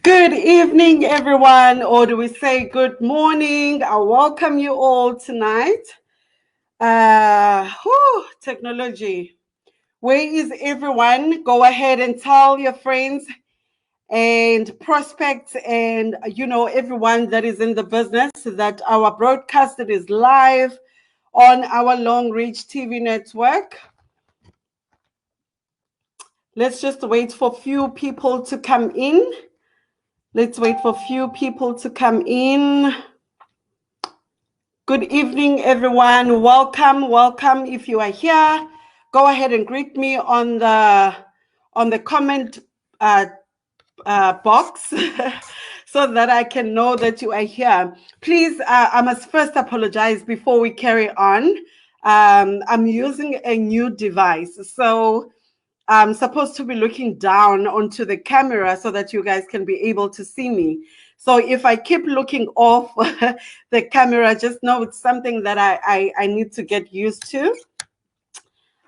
Good evening, everyone, or do we say good morning? I welcome you all tonight. Technology. Where is everyone? Go ahead and tell your friends and prospects and everyone that is in the business that our broadcast is live on our Long Reach TV network. Let's just wait for few people to come in. Let's wait for few people to come in. Good evening, everyone. Welcome, welcome. If you are here, go ahead and greet me on the comment box so that I can know that you are here. Please, I must first apologize before we carry on. I'm using a new device, so I'm supposed to be looking down onto the camera so that you guys can be able to see me. So if I keep looking off the camera, just know it's something that I need to get used to.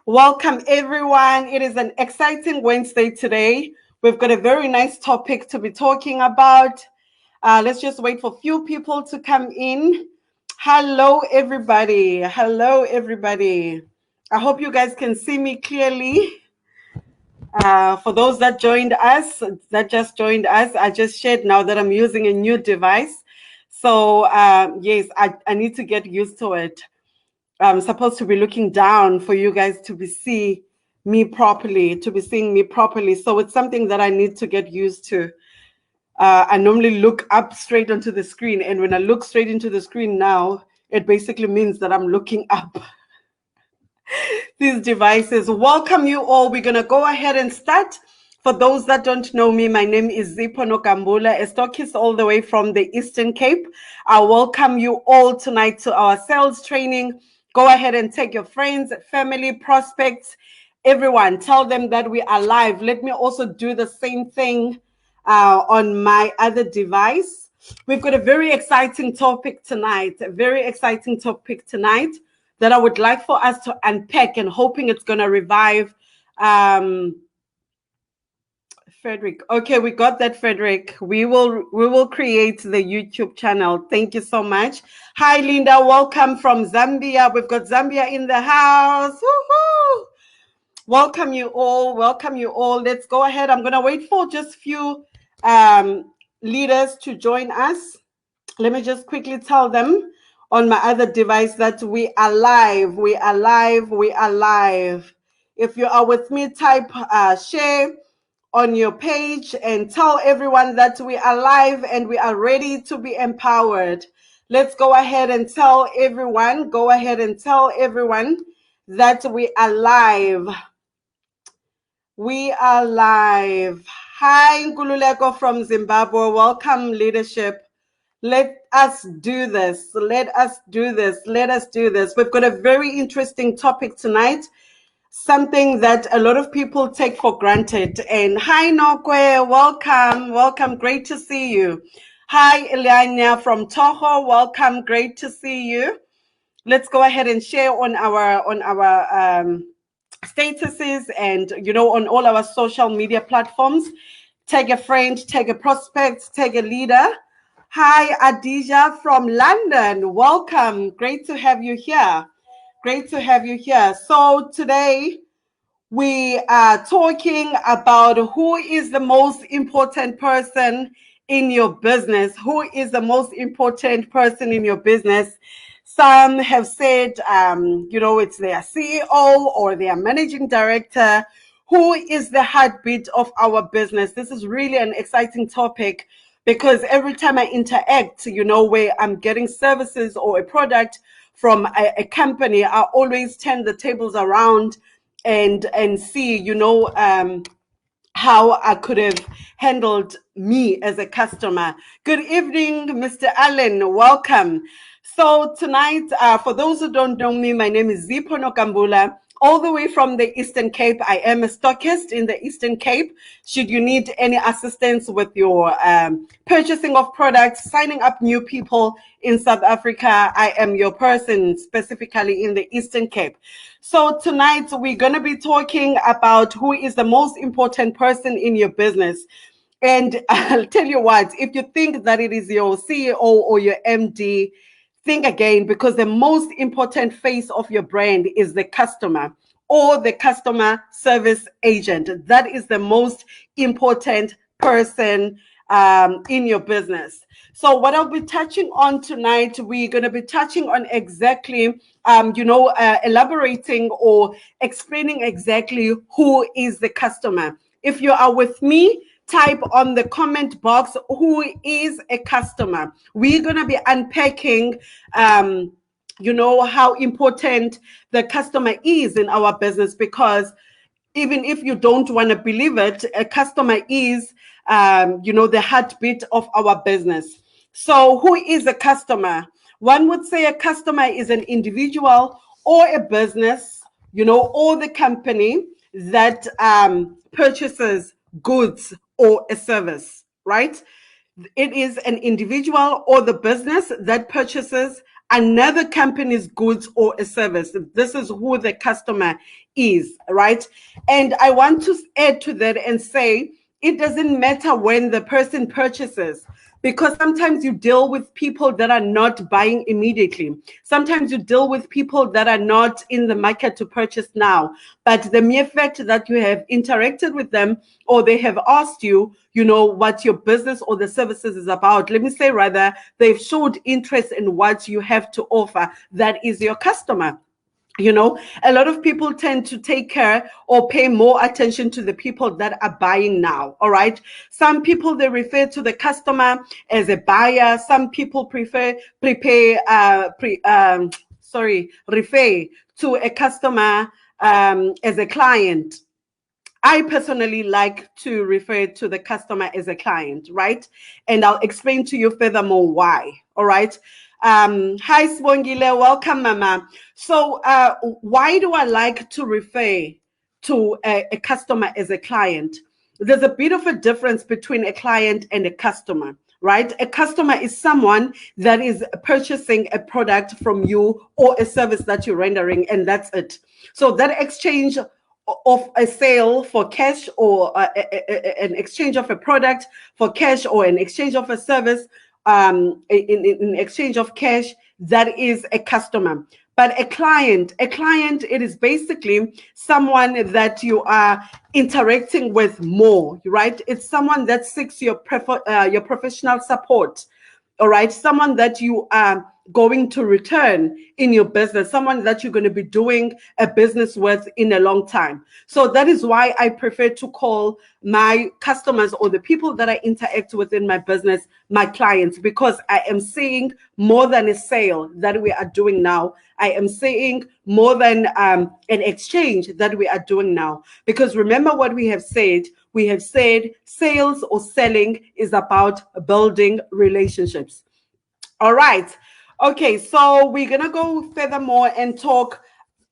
Welcome, everyone. It is an exciting Wednesday today. We've got a very nice topic to be talking about. Let's just wait for a few people to come in. Hello, everybody. Hello, everybody. I hope you guys can see me clearly. For those that just joined us, I just shared now that I'm using a new device. So yes, I need to get used to it. I'm supposed to be looking down for you guys to be seeing me properly. So it's something that I need to get used to. I normally look up straight onto the screen, and when I look straight into the screen now, it basically means that I'm looking up. These devices. Welcome you all. We're going to go ahead and start. For those that don't know me, my name is Zipho Nokambula, a stockist all the way from the Eastern Cape. I welcome you all tonight to our sales training. Go ahead and take your friends, family, prospects, everyone. Tell them that we are live. Let me also do the same thing on my other device. We've got a very exciting topic tonight. That I would like for us to unpack, and hoping it's going to revive Frederick. Okay, we got that, Frederick. We will create the YouTube channel. Thank you so much. Hi, Linda. Welcome from Zambia. We've got Zambia in the house. Woohoo! Welcome you all. Welcome you all. Let's go ahead. I'm going to wait for just a few leaders to join us. Let me just quickly tell them on my other device that we are live. We are live. We are live. If you are with me, type share on your page and tell everyone that we are live and we are ready to be empowered. Let's go ahead and tell everyone. Go ahead and tell everyone that we are live. We are live. Hi, Nkululeko from Zimbabwe. Welcome, leadership. Let us do this. Let us do this. Let us do this. We've got a very interesting topic tonight, something that a lot of people take for granted. And hi, Nokwe. Welcome. Welcome. Great to see you. Hi, Eliana from Toho. Welcome. Great to see you. Let's go ahead and share on our statuses and on all our social media platforms. Tag a friend, tag a prospect, tag a leader. Hi, Adija from London. Welcome. Great to have you here. Great to have you here. So today we are talking about who is the most important person in your business. Who is the most important person in your business? Some have said, it's their CEO or their managing director. Who is the heartbeat of our business? This is really an exciting topic, because every time I interact, where I'm getting services or a product from a company, I always turn the tables around and see, how I could have handled me as a customer. Good evening, Mr. Allen. Welcome. So tonight, for those who don't know me, my name is Zipho Nokambula, all the way from the Eastern Cape. I am a stockist in the Eastern Cape. Should you need any assistance with your purchasing of products, signing up new people in South Africa, I am your person, specifically in the Eastern Cape. So tonight, we're going to be talking about who is the most important person in your business. And I'll tell you what, if you think that it is your CEO or your MD, think again, because the most important face of your brand is the customer or the customer service agent. That is the most important person in your business. So what I'll be touching on tonight, we're going to be touching on exactly, elaborating or explaining exactly who is the customer. If you are with me, type on the comment box, who is a customer. We're going to be unpacking how important the customer is in our business, because even if you don't want to believe it, a customer is the heartbeat of our business. So who is a customer? One would say a customer is an individual or a business, or the company that purchases goods or a service, right? It is an individual or the business that purchases another company's goods or a service. This is who the customer is, right? And I want to add to that and say it doesn't matter when the person purchases, because sometimes you deal with people that are not buying immediately. Sometimes you deal with people that are not in the market to purchase now. But the mere fact that you have interacted with them, or they have asked you, what your business or the services is about. Let me say rather, they've showed interest in what you have to offer. That is your customer. A lot of people tend to take care or pay more attention to the people that are buying now. All right. Some people, they refer to the customer as a buyer. Some people refer to a customer as a client. I personally like to refer to the customer as a client, right? And I'll explain to you furthermore why. All right. Hi, Swongile. Welcome, Mama. So why do I like to refer to a customer as a client? There's a bit of a difference between a client and a customer, right? A customer is someone that is purchasing a product from you or a service that you're rendering, and that's it. So that exchange of a sale for cash, or an exchange of a product for cash, or an exchange of a service in exchange of cash, that is a customer. But a client, it is basically someone that you are interacting with more, right? It's someone that seeks your professional support. All right, someone that you are going to return in your business, someone that you're going to be doing a business with in a long time. So that is why I prefer to call my customers, or the people that I interact with in my business, my clients, because I am seeing more than a sale that we are doing now. I am seeing more than an exchange that we are doing now. Because remember what we have said. We have said sales or selling is about building relationships. All right. Okay, so we're going to go furthermore and talk,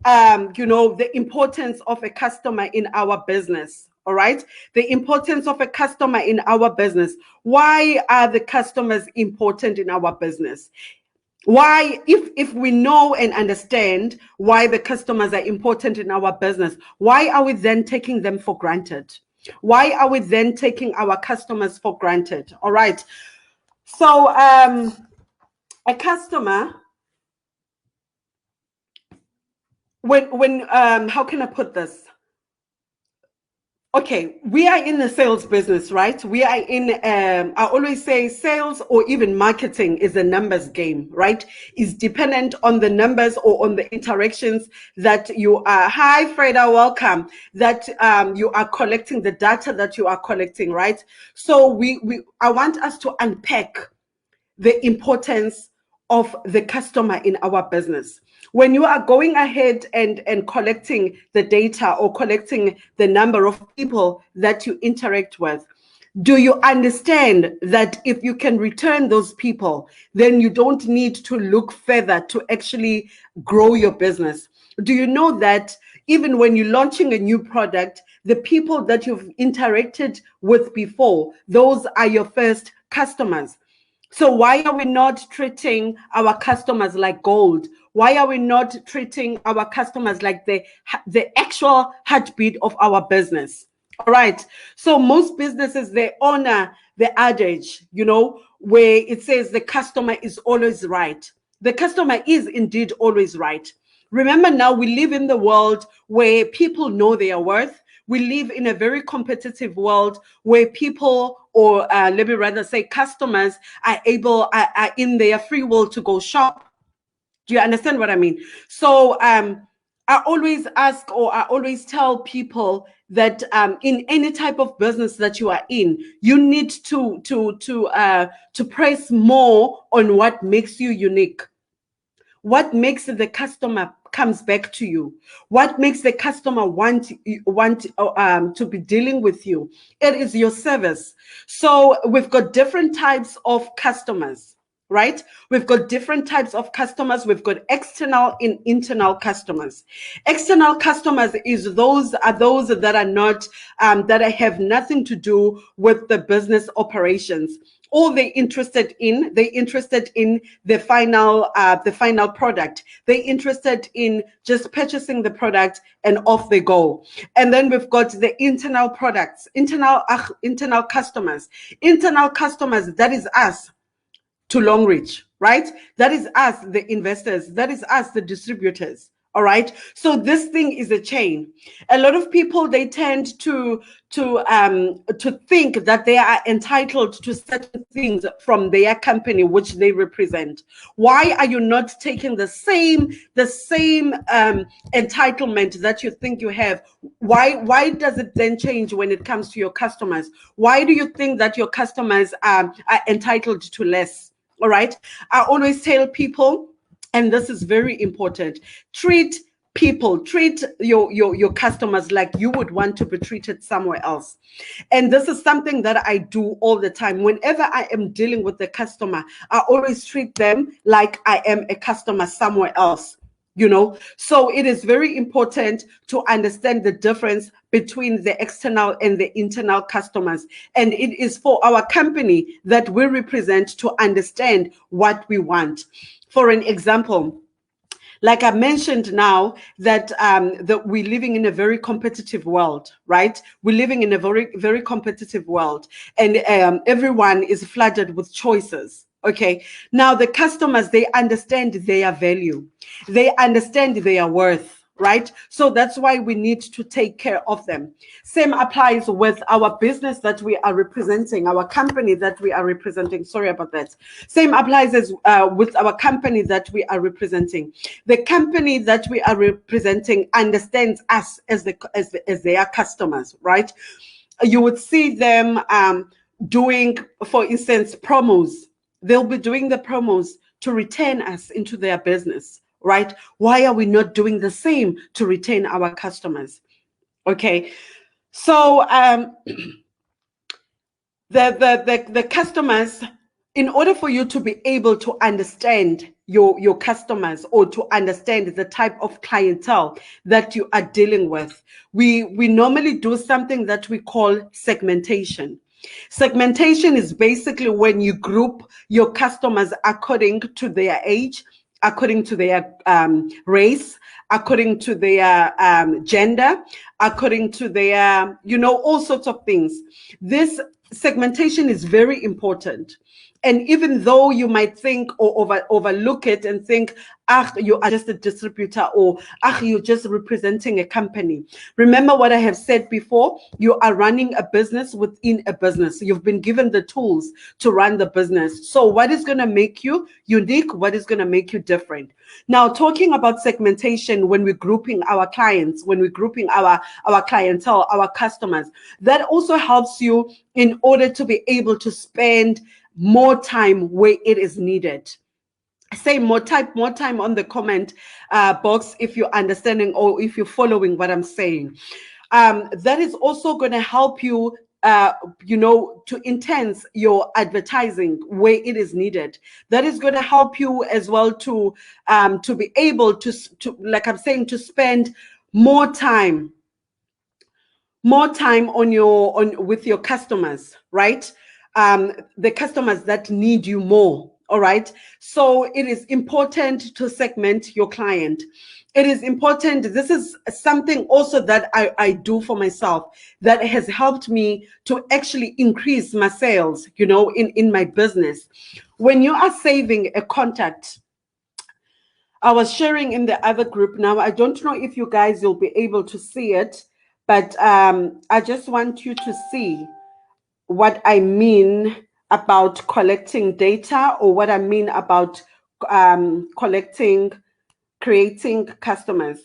the importance of a customer in our business. All right. The importance of a customer in our business. Why are the customers important in our business? Why, if we know and understand why the customers are important in our business, why are we then taking them for granted? Why are we then taking our customers for granted? All right. So a customer, when how can I put this? Okay, we are in the sales business, right? We are in, I always say sales or even marketing is a numbers game, right? It's dependent on the numbers or on the interactions that you are. Hi, Freda, welcome. That you are collecting, the data that you are collecting, right? So I want us to unpack the importance of the customer in our business. When you are going ahead and collecting the data or collecting the number of people that you interact with, do you understand that if you can return those people, then you don't need to look further to actually grow your business? Do you know that even when you're launching a new product, the people that you've interacted with before, those are your first customers? So why are we not treating our customers like gold? Why are we not treating our customers like the actual heartbeat of our business? All right. So most businesses, they honor the adage, where it says the customer is always right. The customer is indeed always right. Remember, now we live in the world where people know their worth. We live in a very competitive world where people, or let me rather say customers, are in their free will to go shop. Do you understand what I mean? So I always ask, or I always tell people that in any type of business that you are in, you need to press more on what makes you unique. What makes the customer comes back to you? What makes the customer want to be dealing with you? It is your service. So we've got different types of customers, right? We've got different types of customers. We've got external and internal customers. External customers are those that are not that have nothing to do with the business operations. All they're interested in the final product. They're interested in just purchasing the product and off they go. And then we've got the internal products, internal customers. Internal customers, that is us to Longreach, right? That is us, the investors. That is us, the distributors. All right. So this thing is a chain. A lot of people, they tend to think that they are entitled to certain things from their company which they represent. Why are you not taking the same entitlement that you think you have? Why does it then change when it comes to your customers? Why do you think that your customers are entitled to less? All right. I always tell people, and this is very important, treat your customers like you would want to be treated somewhere else. And this is something that I do all the time. Whenever I am dealing with the customer, I always treat them like I am a customer somewhere else. So it is very important to understand the difference between the external and the internal customers. And it is for our company that we represent to understand what we want. For an example, like I mentioned now, that we're living in a very competitive world, right? We're living in a very, very competitive world, and everyone is flooded with choices. Okay, now the customers, they understand their value, they understand their worth, right? So that's why we need to take care of them. Same applies with our business that we are representing, our company that we are representing. Sorry about that. Same applies as with our company that we are representing. The company that we are representing understands us as their customers, right? You would see them doing, for instance, promos. They'll be doing the promos to retain us into their business, right? Why are we not doing the same to retain our customers? Okay, so the customers, in order for you to be able to understand your customers, or to understand the type of clientele that you are dealing with, we normally do something that we call segmentation. Segmentation is basically when you group your customers according to their age, according to their race, according to their gender, according to their, all sorts of things. This segmentation is very important. And even though you might think or overlook it and think, you are just a distributor, or you're just representing a company. Remember what I have said before, you are running a business within a business. You've been given the tools to run the business. So what is going to make you unique? What is going to make you different? Now, talking about segmentation, when we're grouping our clients, when we're grouping our clientele, our customers, that also helps you in order to be able to spend more time where it is needed. Say more time on the comment box if you're understanding or if you're following what I'm saying. That is also going to help you to intense your advertising where it is needed. That is going to help you as well to be able to, like I'm saying, to spend more time with your customers, right? The customers that need you more. All right. So it is important to segment your client. It is important. This is something also that I do for myself that has helped me to actually increase my sales, you know, in my business. When you are saving a contact, I was sharing in the other group. Now, I don't know if you guys will be able to see it, but I just want you to see what I mean about collecting data, or what I mean about creating customers.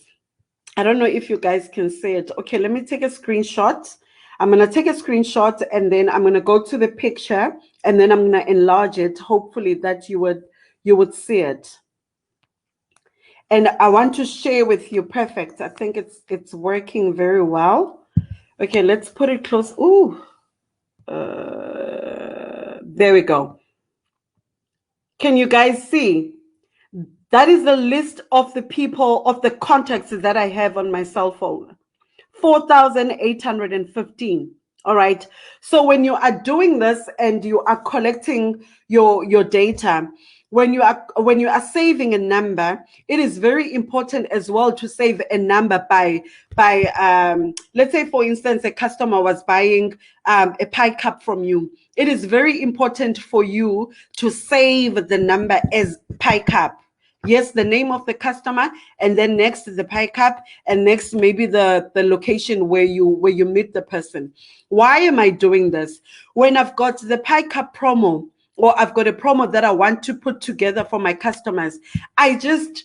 I don't know if you guys can see it. Okay, let me take a screenshot. I'm going to take a screenshot, and then I'm going to go to the picture, and then I'm going to enlarge it. Hopefully that you would see it. And I want to share with you. Perfect. I think it's working very well. Okay, let's put it close. Ooh. There we go. Can you guys see? That is the list of the people, of the contacts that I have on my cell phone. 4,815. All right. So when you are doing this and you are collecting your data, when you are saving a number, it is very important as well to save a number by let's say, for instance, a customer was buying a pie cup from you. It is very important for you to save the number as pie cup. Yes, the name of the customer, and then next is the pie cup, and next maybe the location where you meet the person. Why am I doing this? When I've got the pie cup promo, or I've got a promo that I want to put together for my customers, I don't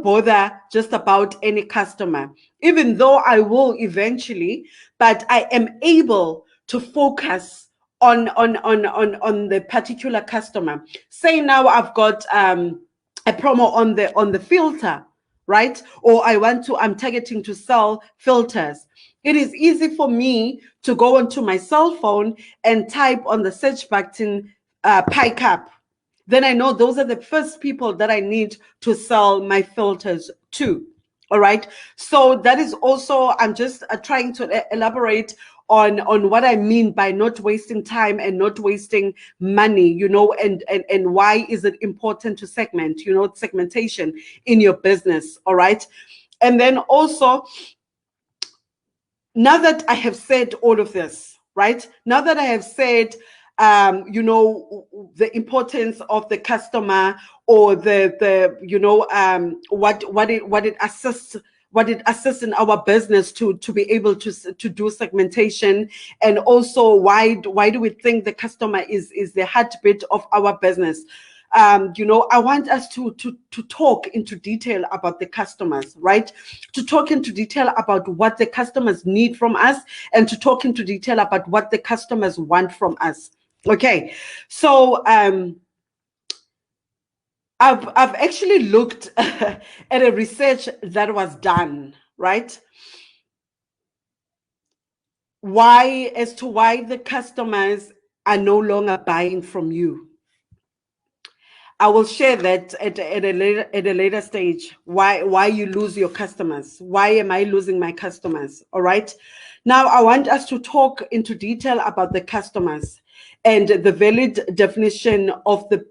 bother just about any customer, even though I will eventually, but I am able to focus on the particular customer. Say now I've got a promo on the filter, right? Or I'm targeting to sell filters. It is easy for me to go onto my cell phone and type on the search button pie cup. Then I know those are the first people that I need to sell my filters to. All right. So that is also, I'm just trying to elaborate on what I mean by not wasting time and not wasting money, you know, and why is it important to segment, you know, segmentation in your business. All right. And then also, now that I have said all of this, right? Now that I have said, you know, the importance of the customer, or what it assists in our business to be able to do segmentation, and also why do we think the customer is the heartbeat of our business. You know, I want us to talk into detail about the customers, right? To talk into detail about what the customers need from us, and to talk into detail about what the customers want from us. Okay, so I've actually looked at a research that was done, right? As to why the customers are no longer buying from you. I will share that at a later stage. Why you lose your customers? Why am I losing my customers? All right. Now I want us to talk into detail about the customers and the valid definition of the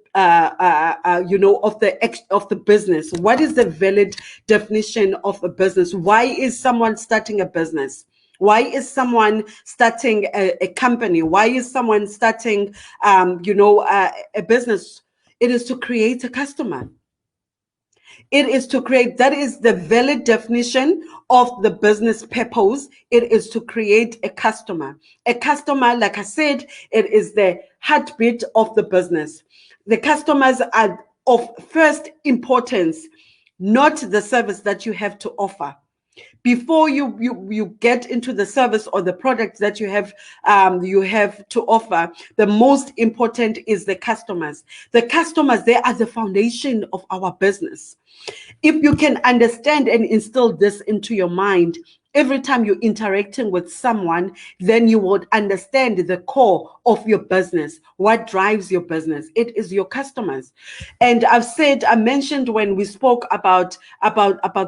of the business. What is the valid definition of a business? Why is someone starting a business? Why is someone starting a company? Why is someone starting a business? It is to create a customer. It is to create, that is the valid definition of the business purpose. It is to create a customer. A customer, like I said, it is the heartbeat of the business. The customers are of first importance, not the service that you have to offer. Before you get into the service or the product that you have to offer, the most important is the customers. The customers, they are the foundation of our business. If you can understand and instill this into your mind, Every time you're interacting with someone, then you would understand the core of your business. What drives your business? It is your customers. And I mentioned when we spoke about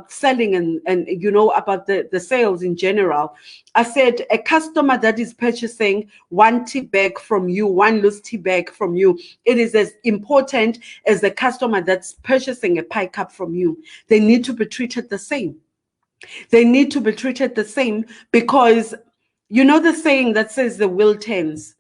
selling and about the sales in general. I said a customer that is purchasing one tea bag from you, one loose tea bag from you, it is as important as the customer that's purchasing a pie cup from you. They need to be treated the same. They need to be treated the same, because you know the saying that says the wheel turns.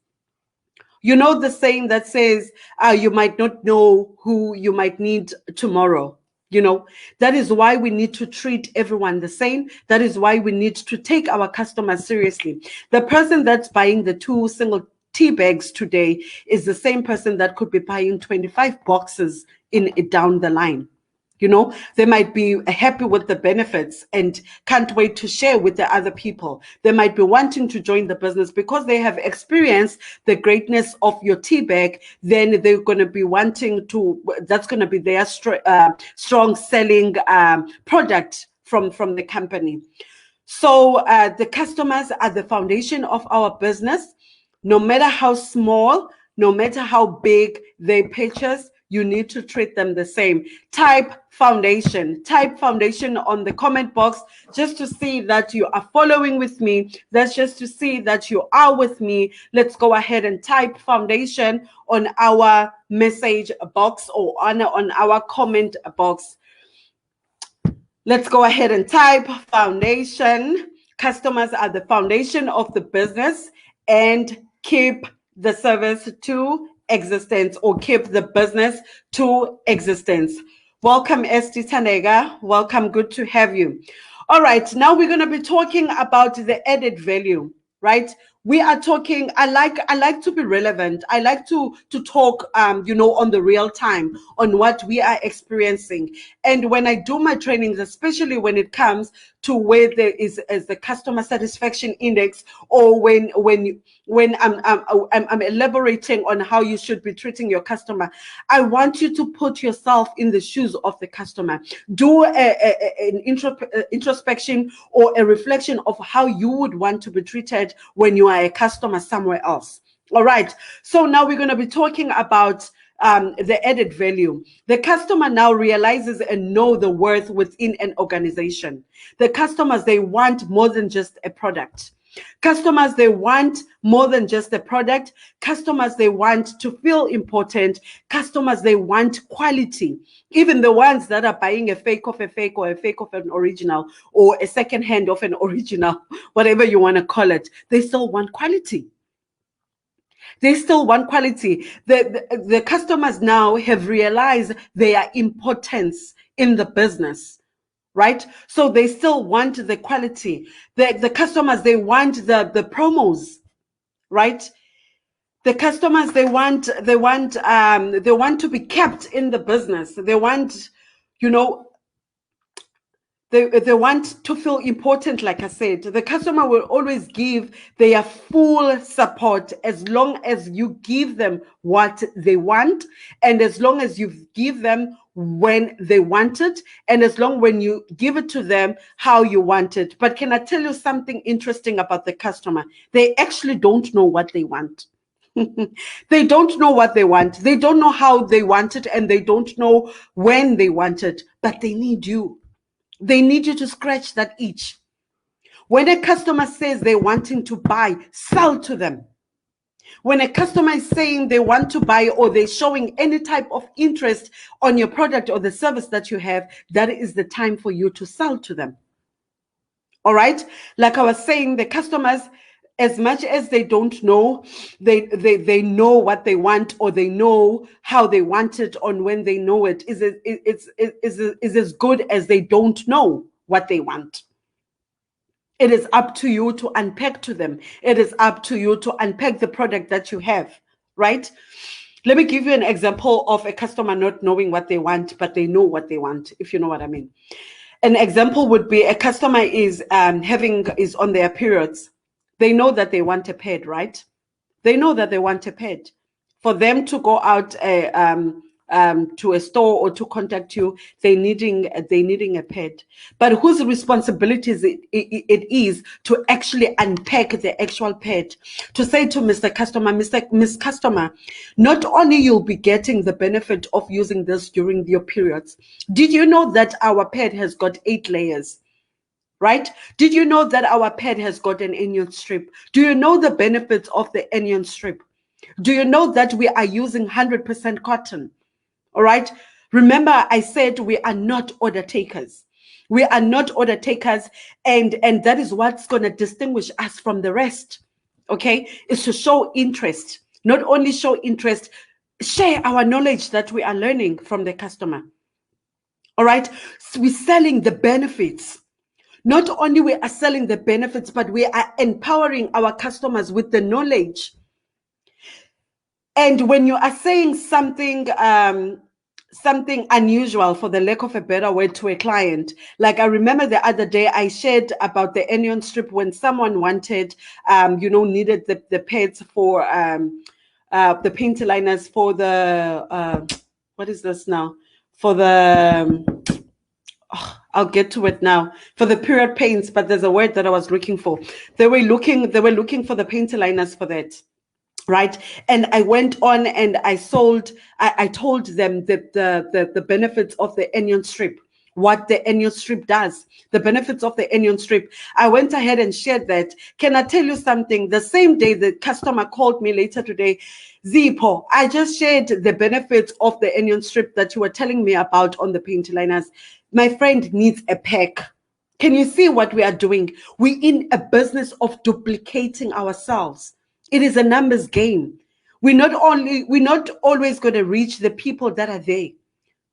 You know the saying that says you might not know who you might need tomorrow. That is why we need to treat everyone the same. That is why we need to take our customers seriously. The person that's buying the 2 single tea bags today is the same person that could be buying 25 boxes down the line. They might be happy with the benefits and can't wait to share with the other people. They might be wanting to join the business because they have experienced the greatness of your tea bag. Then they're going to be wanting to, that's going to be their strong selling product from the company. So the customers are the foundation of our business. No matter how small, no matter how big they purchase, you need to treat them the same. Type foundation on the comment box just to see that you are following with me. That's just to see that you are with me. Let's go ahead and type foundation on our message box or on our comment box. Let's go ahead and type foundation. Customers are the foundation of the business, and keep the service to existence, or keep the business to existence. Welcome, Esti Tanega. Welcome. Good to have you. All right. Now we're going to be talking about the added value, right? We are talking, I like to be relevant. I like to talk, on the real time, on what we are experiencing. And when I do my trainings, especially when it comes to where there is as the customer satisfaction index, or when I'm elaborating on how you should be treating your customer, I want you to put yourself in the shoes of the customer. Do an introspection or a reflection of how you would want to be treated when you are a customer somewhere else. All right. So now we're going to be talking about the added value. The customer now realizes and know the worth within an organization. The customers, they want more than just a product. Customers, they want more than just a product. Customers, they want to feel important. Customers, they want quality. Even the ones that are buying a fake of a fake, or a fake of an original, or a second hand of an original, whatever you want to call it, they still want quality. They still want quality. The customers now have realized their importance in the business, right? So they still want the quality. The customers, they want the promos, right? The customers, they want to be kept in the business. They want, they want to feel important. Like I said, the customer will always give their full support as long as you give them what they want, and as long as you give them when they want it, and as long when you give it to them how you want it. But can I tell you something interesting about the customer? They actually don't know what they want. They don't know what they want. They don't know how they want it, and they don't know when they want it, but they need you. They need you to scratch that itch. When a customer says they're wanting to buy, sell to them. When a customer is saying they want to buy, or they're showing any type of interest on your product or the service that you have, that is the time for you to sell to them. All right? Like I was saying, the customers, as much as they don't know, they know what they want, or they know how they want it, on when they know it is as good as they don't know what they want. It is up to you to unpack to them. It is up to you to unpack the product that you have, right? Let me give you an example of a customer not knowing what they want, but they know what they want, if you know what I mean. An example would be a customer is on their periods. They know that they want a pad, right? They know that they want a pad. For them to go out to a store or to contact you, they're needing a pad. But whose responsibility it is to actually unpack the actual pad, to say to Mr. Customer, Miss Customer, not only you'll be getting the benefit of using this during your periods. Did you know that our pad has got 8 layers? Right? Did you know that our pad has got an onion strip? Do you know the benefits of the onion strip? Do you know that we are using 100% cotton? All right. Remember, I said we are not order takers. We are not order takers, and that is what's going to distinguish us from the rest. Okay, is to show interest. Not only show interest, share our knowledge that we are learning from the customer. All right, so we're selling the benefits. Not only we are selling the benefits, but we are empowering our customers with the knowledge. And when you are saying something something unusual, for the lack of a better word, to a client, like I remember the other day I shared about the onion strip when someone wanted needed the pads for the paint liners for the what is this now, for the I'll get to it now, for the period paints, but there's a word that I was looking for. They were looking for the paint liners for that. Right. And I went on and I told them that the benefits of the onion strip, what the onion strip does, the benefits of the onion strip. I went ahead and shared that. Can I tell you something? The same day the customer called me later today, Zipho, I just shared the benefits of the onion strip that you were telling me about on the paint liners. My friend needs a pack. Can you see what we are doing? We're in a business of duplicating ourselves. It is a numbers game. We're not always going to reach the people that are there,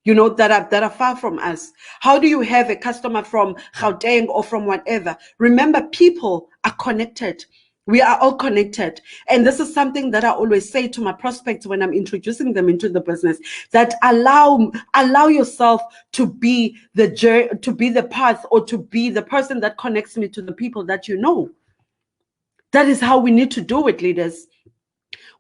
that are far from us. How do you have a customer from Gauteng or from whatever? Remember, people are connected. We are all connected. And this is something that I always say to my prospects when I'm introducing them into the business, that allow yourself to be the path, or to be the person that connects me to the people that you know. That is how we need to do it, leaders.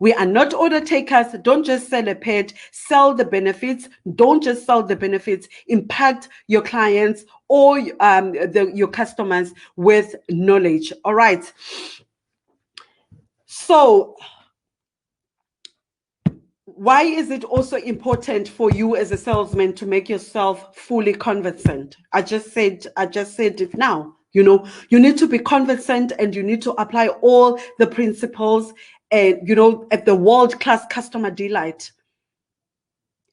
We are not order takers. Don't just sell a pad, sell the benefits. Don't just sell the benefits. Impact your clients or your customers with knowledge. All right. So why is it also important for you as a salesman to make yourself fully conversant? I just said it now. You need to be conversant, and you need to apply all the principles, and at the world-class customer delight.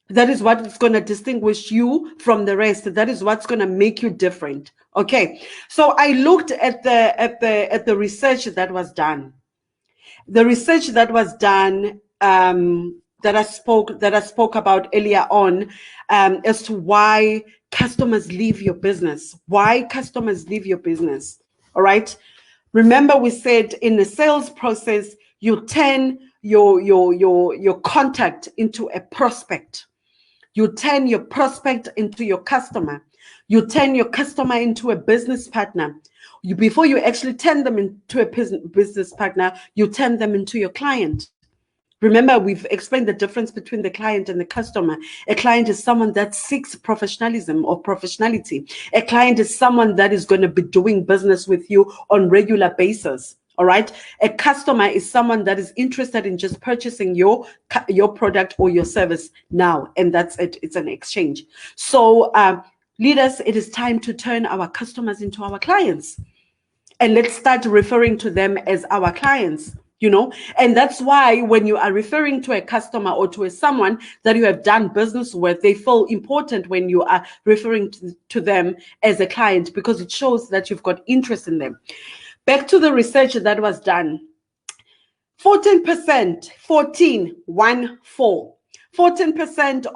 That is what is going to distinguish you from the rest. That is what's going to make you different. Okay. So I looked at the research that was done. The research that was done that I spoke about earlier on, as to why customers leave your business. Why customers leave your business. All right. Remember, we said in the sales process, you turn your contact into a prospect. You turn your prospect into your customer. You turn your customer into a business partner. Before you actually turn them into a business partner, you turn them into your client. Remember, we've explained the difference between the client and the customer. A client is someone that seeks professionalism or professionality. A client is someone that is going to be doing business with you on regular basis. All right. A customer is someone that is interested in just purchasing your product or your service now. And that's it. It's an exchange. So leaders, it is time to turn our customers into our clients. And let's start referring to them as our clients. And that's why when you are referring to a customer or to someone that you have done business with, they feel important when you are referring to them as a client, because it shows that you've got interest in them. Back to the research that was done. 14%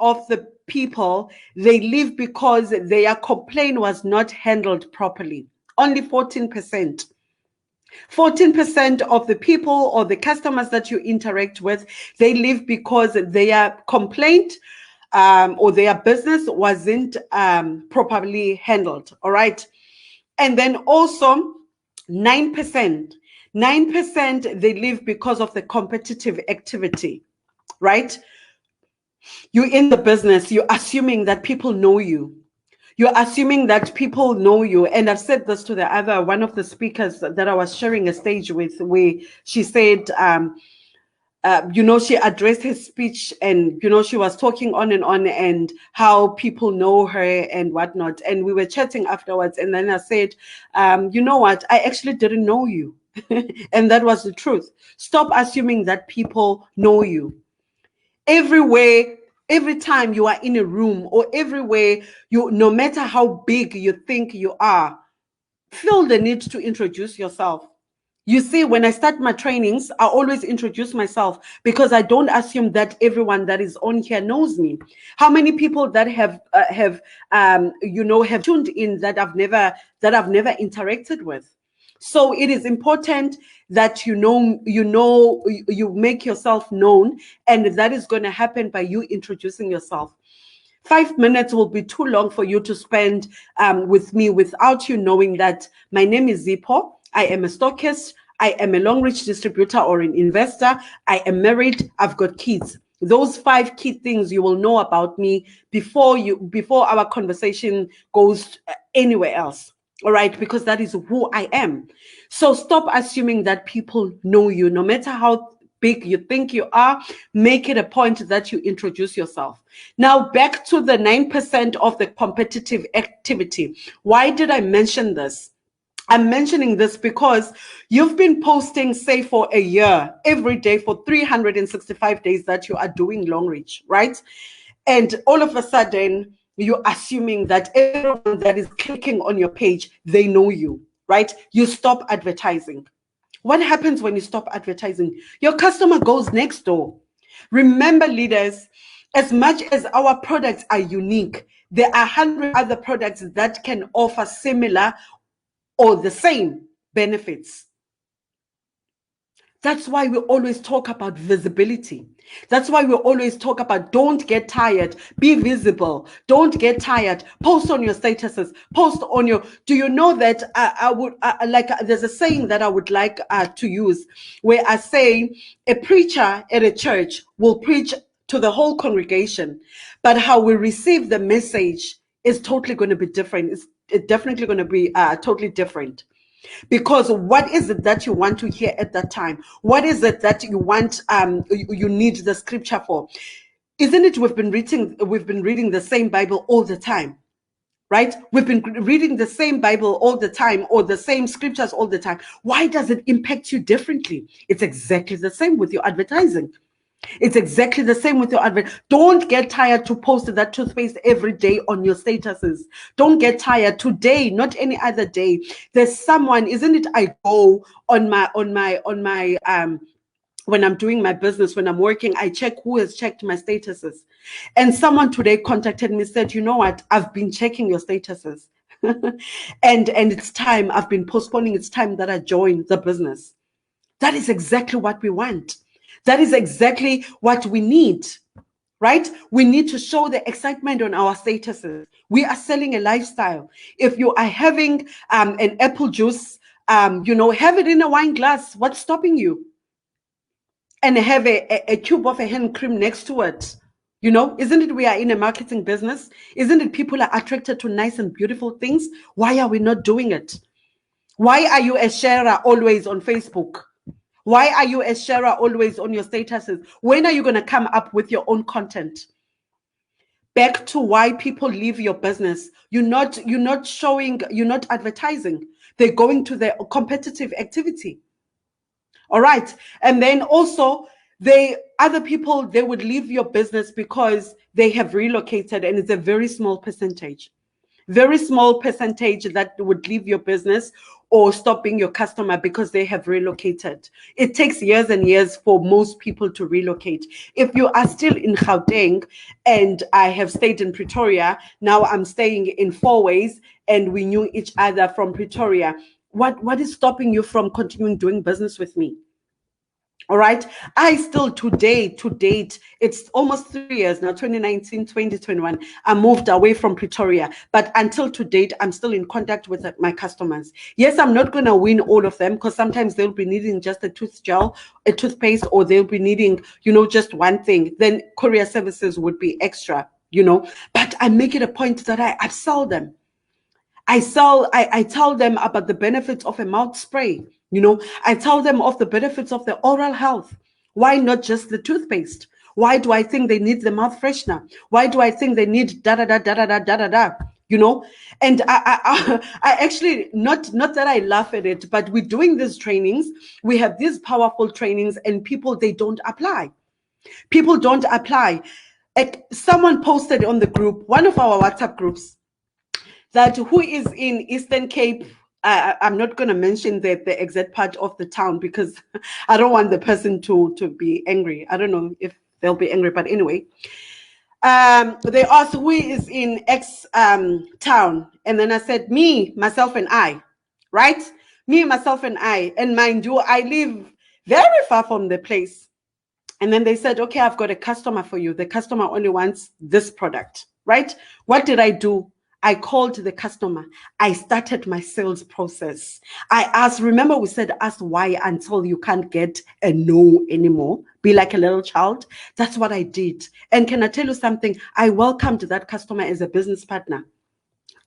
of the people, they leave because their complaint was not handled properly. Only 14%. 14% of the people or the customers that you interact with, they leave because their complaint or their business wasn't properly handled. All right. And then also 9%, they leave because of the competitive activity, right? You're in the business, you're assuming that people know you. You're assuming that people know you. And I've said this to the other, one of the speakers that I was sharing a stage with, where she said, she addressed his speech, and she was talking on and how people know her and whatnot. And we were chatting afterwards, and then I said, you know what, I actually didn't know you. And that was the truth. Stop assuming that people know you. Everywhere, every time you are in a room, or everywhere, no matter how big you think you are, feel the need to introduce yourself. You see, when I start my trainings, I always introduce myself, because I don't assume that everyone that is on here knows me. How many people that have tuned in that I've never interacted with? So it is important that you make yourself known, and that is going to happen by you introducing yourself. 5 minutes will be too long for you to spend with me without you knowing that my name is Zipho. I am a stockist. I am a long reach distributor or an investor. I am married. I've got kids. Those 5 key things you will know about me before our conversation goes anywhere else. All right, because that is who I am. So stop assuming that people know you, no matter how big you think you are. Make it a point that you introduce yourself. Now, back to the 9% of the competitive activity. Why did I mention this? I'm mentioning this because you've been posting, say, for a year, every day for 365 days that you are doing long reach, right? And all of a sudden, you're assuming that everyone that is clicking on your page, they know you, right? You stop advertising. What happens when you stop advertising? Your customer goes next door. Remember, leaders, as much as our products are unique, there are 100 other products that can offer similar or the same benefits. That's why we always talk about visibility. That's why we always talk about don't get tired, be visible, don't get tired, post on your statuses, post on your, do you know that there's a saying that I would like to use, where I say a preacher at a church will preach to the whole congregation, but how we receive the message is totally going to be different. It's definitely going to be totally different. Because what is it that you want to hear at that time? What is it that you want, you need the scripture for? Isn't it we've been reading the same Bible all the time, right? We've been reading the same Bible all the time, or the same scriptures all the time. Why does it impact you differently? It's exactly the same with your advertising. It's exactly the same with your advert. Don't get tired to post that toothpaste every day on your statuses. Don't get tired today, not any other day. There's someone, isn't it? I go on my when I'm doing my business, when I'm working, I check who has checked my statuses. And someone today contacted me, said, you know what? I've been checking your statuses. and it's time. I've been postponing. It's time that I join the business. That is exactly what we want. That is exactly what we need, right? We need to show the excitement on our statuses. We are selling a lifestyle. If you are having an apple juice, have it in a wine glass. What's stopping you? And have a cube of a hand cream next to it. Isn't it we are in a marketing business? Isn't it people are attracted to nice and beautiful things? Why are we not doing it? Why are you a sharer always on Facebook? Why are you a sharer always on your statuses? When are you going to come up with your own content? Back to why people leave your business. You're not showing, you're not advertising. They're going to their competitive activity. All right. And then also other people, they would leave your business because they have relocated, and it's a very small percentage. Very small percentage that would leave your business or stop being your customer because they have relocated. It takes years and years for most people to relocate. If you are still in Gauteng and I have stayed in Pretoria, now I'm staying in Fourways, and we knew each other from Pretoria, what is stopping you from continuing doing business with me? All right. I still to date, it's almost 3 years now, 2019, 2021. I moved away from Pretoria. But until to date, I'm still in contact with my customers. Yes, I'm not going to win all of them because sometimes they'll be needing just a tooth gel, a toothpaste, or they'll be needing, just one thing. Then courier services would be extra, But I make it a point that I upsell them. I tell them about the benefits of a mouth spray. I tell them of the benefits of the oral health. Why not just the toothpaste? Why do I think they need the mouth freshener? Why do I think they need da da da da da da da da da? And I actually, not that I laugh at it, but we're doing these trainings. We have these powerful trainings, and people, they don't apply. People don't apply. Someone posted on the group, one of our WhatsApp groups, that who is in Eastern Cape. I'm not going to mention the exact part of the town because I don't want the person to be angry. I don't know if they'll be angry, but anyway. They asked who is in X town. And then I said, me, myself, and I, right? Me, myself, and I. And mind you, I live very far from the place. And then they said, okay, I've got a customer for you. The customer only wants this product, right? What did I do? I called the customer. I started my sales process. I asked, remember we said, ask why until you can't get a no anymore. Be like a little child. That's what I did. And can I tell you something? I welcomed that customer as a business partner.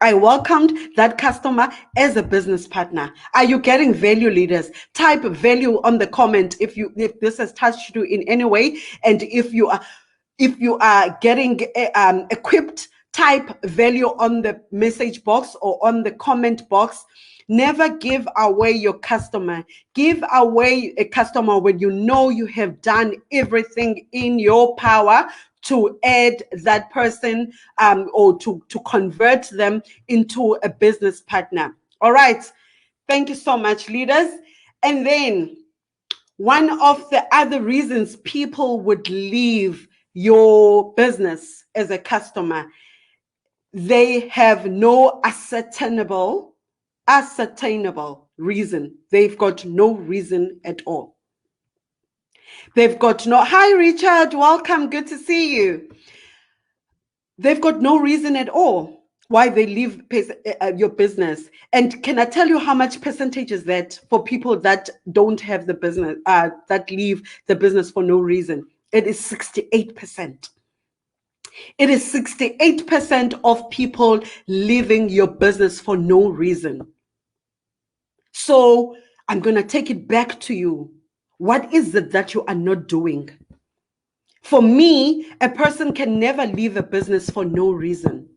I welcomed that customer as a business partner. Are you getting value, leaders? Type value on the comment if this has touched you in any way, and if you are getting equipped. Type value on the message box or on the comment box. Never give away your customer. Give away a customer when you know you have done everything in your power to add that person or to convert them into a business partner. All right. Thank you so much, leaders. And then one of the other reasons people would leave your business as a customer, they have no ascertainable reason. They've got no reason at all. They've got no, hi Richard, welcome, good to see you. They've got no reason at all why they leave your business. And can I tell you how much percentage is that for people that don't have the business, that leave the business for no reason? It is 68%. It is 68% of people leaving your business for no reason. So I'm going to take it back to you. What is it that you are not doing? For me, a person can never leave a business for no reason.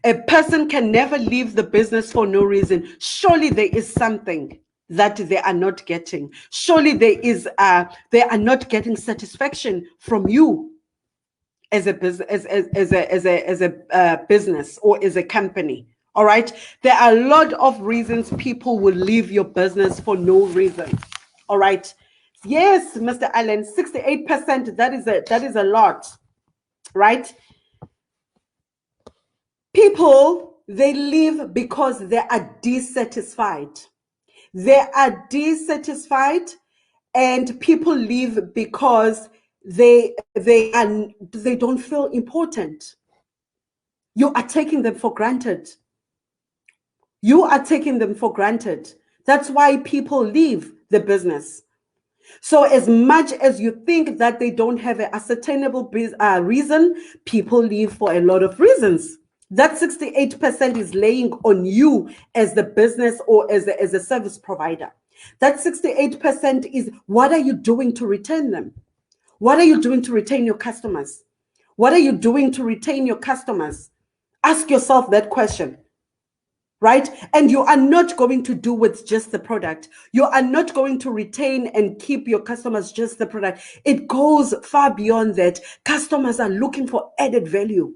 A person can never leave the business for no reason. Surely there is something that they are not getting. Surely they are not getting satisfaction from you as a business, as a business or as a company. All right. There are a lot of reasons people will leave your business for no reason. All right. Yes, Mr. Allen, 68%. That is a lot, right? People, they leave because they are dissatisfied. They are dissatisfied, and people leave because they don't feel important. You are taking them for granted. You are taking them for granted. That's why people leave the business. So as much as you think that they don't have an ascertainable reason, people leave for a lot of reasons. That 68% is laying on you as the business or as a service provider. That 68% is, what are you doing to retain them? What are you doing to retain your customers? What are you doing to retain your customers? Ask yourself that question. Right? And you are not going to do with just the product. You are not going to retain and keep your customers just the product. It goes far beyond that. Customers are looking for added value.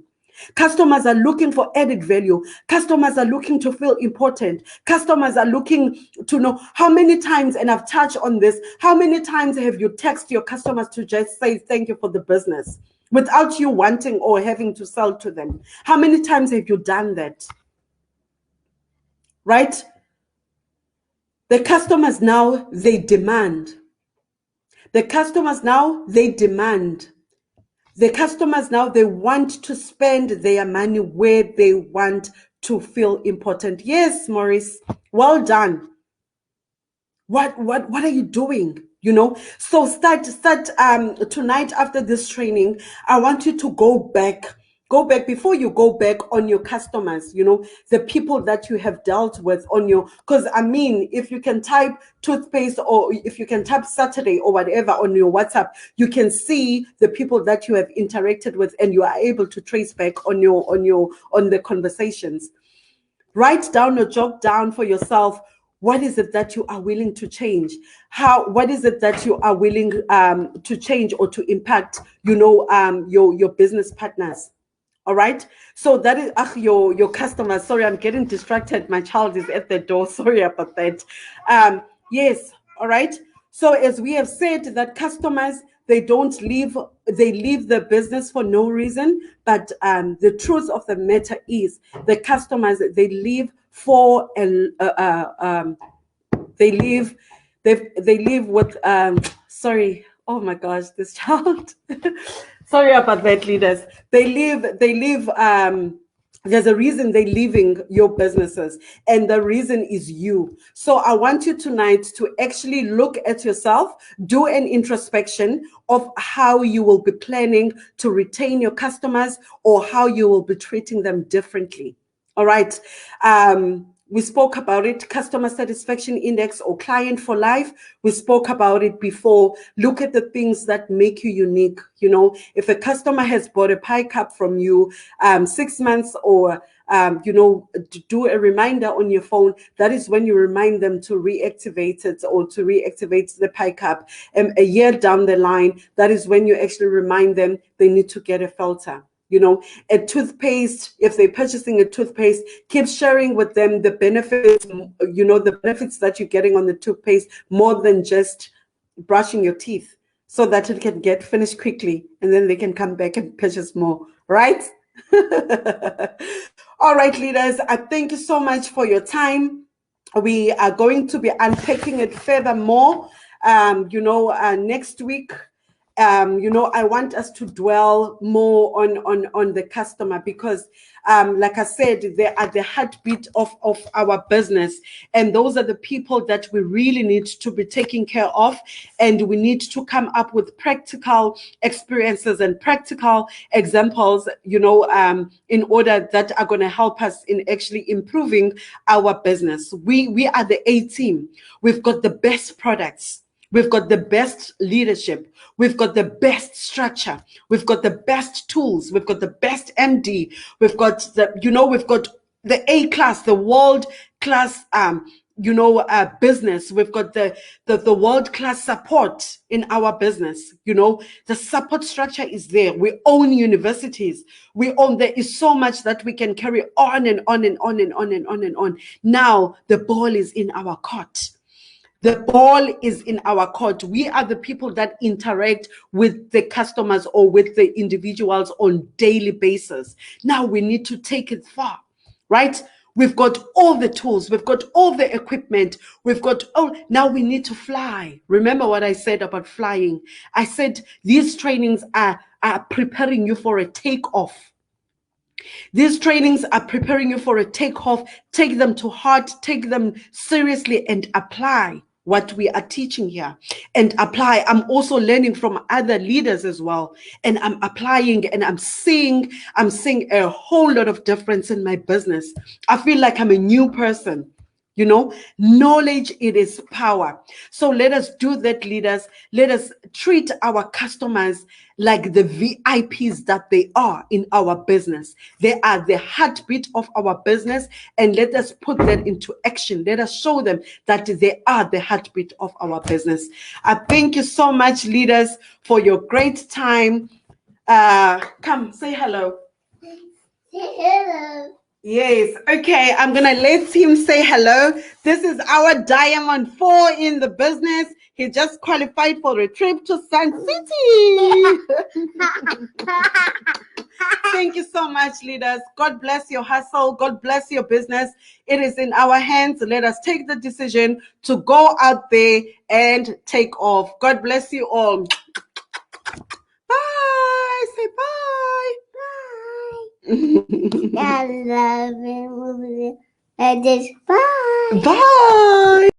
Customers are looking for added value. Customers are looking to feel important. Customers are looking to know how many times, and I've touched on this, how many times have you texted your customers to just say thank you for the business without you wanting or having to sell to them? How many times have you done that? Right? The customers now, they demand. The customers now, they demand. The customers now, they want to spend their money where they want to feel important. Yes, Maurice, well done. What are you doing? You know, so start tonight after this training. I want you to go back before you go back on your customers, you know, the people that you have dealt with on your, because I mean, if you can type toothpaste or if you can type Saturday or whatever on your WhatsApp, you can see the people that you have interacted with, and you are able to trace back on the conversations. Write down or jot down for yourself, what is it that you are willing to change? What is it that you are willing to change or to impact, you know, your business partners? All right. So that is your customers. Sorry, I'm getting distracted. My child is at the door. Sorry about that. Yes. All right. So as we have said, that customers, they don't leave, they leave the business for no reason. But the truth of the matter is, the customers, they leave for they leave, they leave with sorry, oh my gosh, this child. Sorry about that, leaders. They leave there's a reason they're leaving your businesses, and the reason is you. So I want you tonight to actually look at yourself, do an introspection of how you will be planning to retain your customers, or how you will be treating them differently. All right. We spoke about it, customer satisfaction index or client for life. We spoke about it before. Look at the things that make you unique. You know, if a customer has bought a pie cup from you 6 months, or you know, do a reminder on your phone, that is when you remind them to reactivate it, or to reactivate the pie cup. A year down the line, that is when you actually remind them they need to get a filter. You know, a toothpaste, if they're purchasing a toothpaste, keep sharing with them the benefits, you know, the benefits that you're getting on the toothpaste, more than just brushing your teeth, so that it can get finished quickly and then they can come back and purchase more, right? All right, leaders, I thank you so much for your time. We are going to be unpacking it furthermore, you know, next week. You know, I want us to dwell more on the customer, because like I said, they are the heartbeat of our business, and those are the people that we really need to be taking care of, and we need to come up with practical experiences and practical examples, you know, in order that are going to help us in actually improving our business. We are the A team. We've got the best products. We've got the best leadership. We've got the best structure. We've got the best tools. We've got the best MD. We've got the, you know, we've got the A class, the world class, you know, business. We've got the world class support in our business. You know, the support structure is there. We own universities. We own, there is so much that we can carry on and on and on and on and on and on. Now the ball is in our court. The ball is in our court. We are the people that interact with the customers or with the individuals on daily basis. Now we need to take it far, right? We've got all the tools. We've got all the equipment. We've got all. Now we need to fly. Remember what I said about flying? I said these trainings are preparing you for a takeoff. These trainings are preparing you for a takeoff. Take them to heart, take them seriously, and apply what we are teaching here, and apply. I'm also learning from other leaders as well, and I'm applying, and I'm seeing a whole lot of difference in my business. I feel like I'm a new person. You know, knowledge, it is power. So let us do that, leaders. Let us treat our customers like the VIPs that they are in our business. They are the heartbeat of our business, and let us put that into action. Let us show them that they are the heartbeat of our business. I thank you so much, leaders, for your great time. Come, say hello. Say hello. Yes. Okay. I'm going to let him say hello. This is our Diamond 4 in the business. He just qualified for a trip to Sun City. Thank you so much, leaders. God bless your hustle. God bless your business. It is in our hands. Let us take the decision to go out there and take off. God bless you all. Bye. Say bye. Bye. I love you. Bye. Bye.